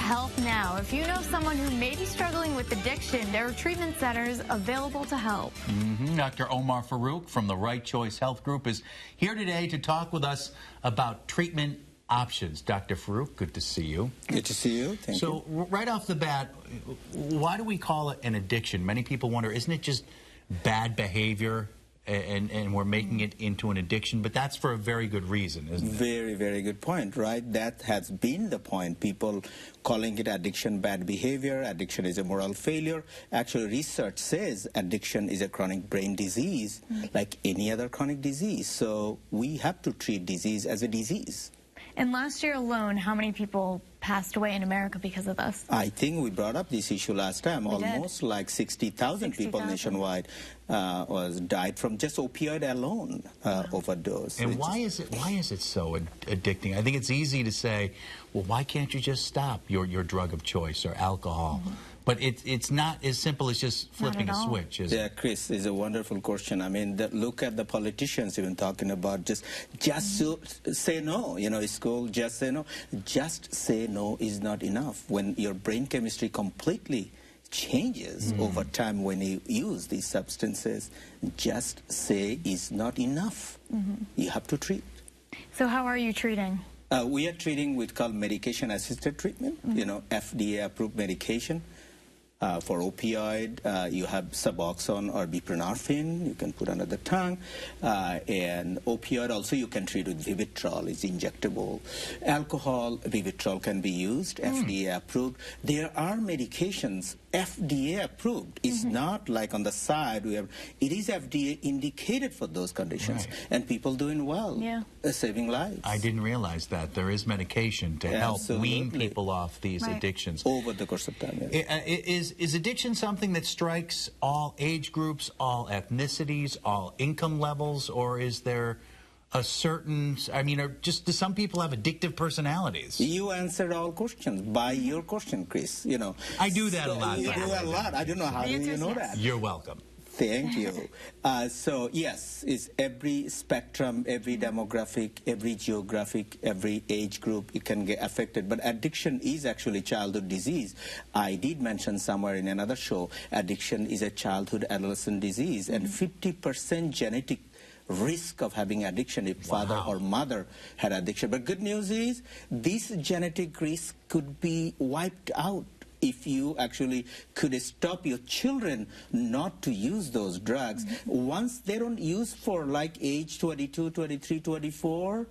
help now. If you know someone who may be struggling with addiction, there are treatment centers available to help. Dr. Omar Faruk from the Right Choice Health Group is here today to talk with us about treatment options. Dr. Faruk, good to see you. Good to see you. Thank you. So right off the bat, why do we call it an addiction? Many people wonder, isn't it just bad behavior and we're making it into an addiction? But that's for a very good reason, isn't it? Very, very good point, right? That has been the point. People calling it addiction, bad behavior, addiction is a moral failure. Actually, research says addiction is a chronic brain disease like any other chronic disease. So we have to treat disease as a disease. And last year alone, how many people passed away in America because of this? I think we brought up this issue last time. Almost like 60,000 people nationwide died from just opioid alone overdose. And why is it so addicting? I think it's easy to say, well, why can't you just stop your drug of choice or alcohol? But it's not as simple as just flipping a switch, is it? Yeah, Chris, is a wonderful question. I mean, look at the politicians even talking about just say no. You know, school, just say no. Just say no is not enough. When your brain chemistry completely changes over time when you use these substances, just say is not enough. You have to treat. So how are you treating? We are treating what's called medication-assisted treatment, you know, FDA-approved medication. For opioid, you have Suboxone or buprenorphine, you can put under the tongue. And opioid also you can treat with Vivitrol, it's injectable. Alcohol, Vivitrol can be used, FDA approved. There are medications FDA approved. It's not like on the side, it is FDA indicated for those conditions. And people doing well, saving lives. I didn't realize that. There is medication to help wean people off these addictions. Over the course of time, Is addiction something that strikes all age groups, all ethnicities, all income levels, or is there a certain, I mean, do some people have addictive personalities? You answered all questions by your question, Chris. You know, I do that a lot. You do a lot. I don't know how you know that. You're welcome. Thank you. So yes, it's every spectrum, every demographic, every geographic, every age group, it can get affected. But addiction is actually childhood disease. I did mention somewhere in another show, addiction is a childhood adolescent disease, and 50% genetic risk of having addiction if father or mother had addiction. But good news is this genetic risk could be wiped out if you actually could stop your children not to use those drugs. Once they don't use for like age 22, 23, 24,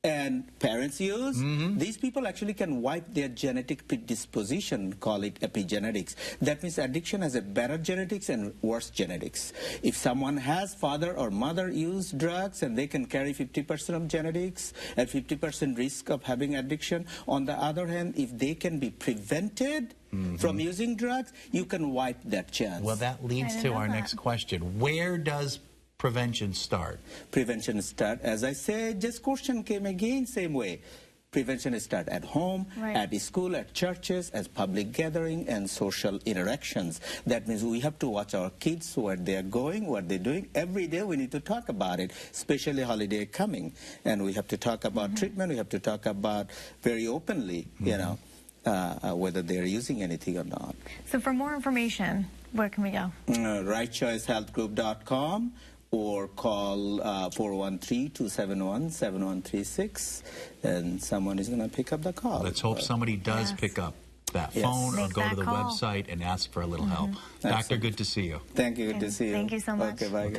and parents use, these people actually can wipe their genetic predisposition, call it epigenetics. That means addiction has a better genetics and worse genetics. If someone has father or mother use drugs and they can carry 50% of genetics and 50% risk of having addiction, on the other hand, if they can be prevented from using drugs, you can wipe that chance. Well, that leads to our next question. Where does prevention start? Prevention start, as I said, just question came again, same way. Prevention start at home, at school, at churches, at public gathering, and social interactions. That means we have to watch our kids, where they're going, what they're doing. Every day we need to talk about it, especially holiday coming. And we have to talk about treatment, we have to talk about very openly, you know, whether they're using anything or not. So for more information, where can we go? rightchoicehealthgroup.com or call 413-271-7136, and someone is going to pick up the call. Let's hope somebody does pick up that phone or go to the website and ask for a little help. Doctor, good to see you. Thank you. Good to see you. Thank you so much. Okay, bye.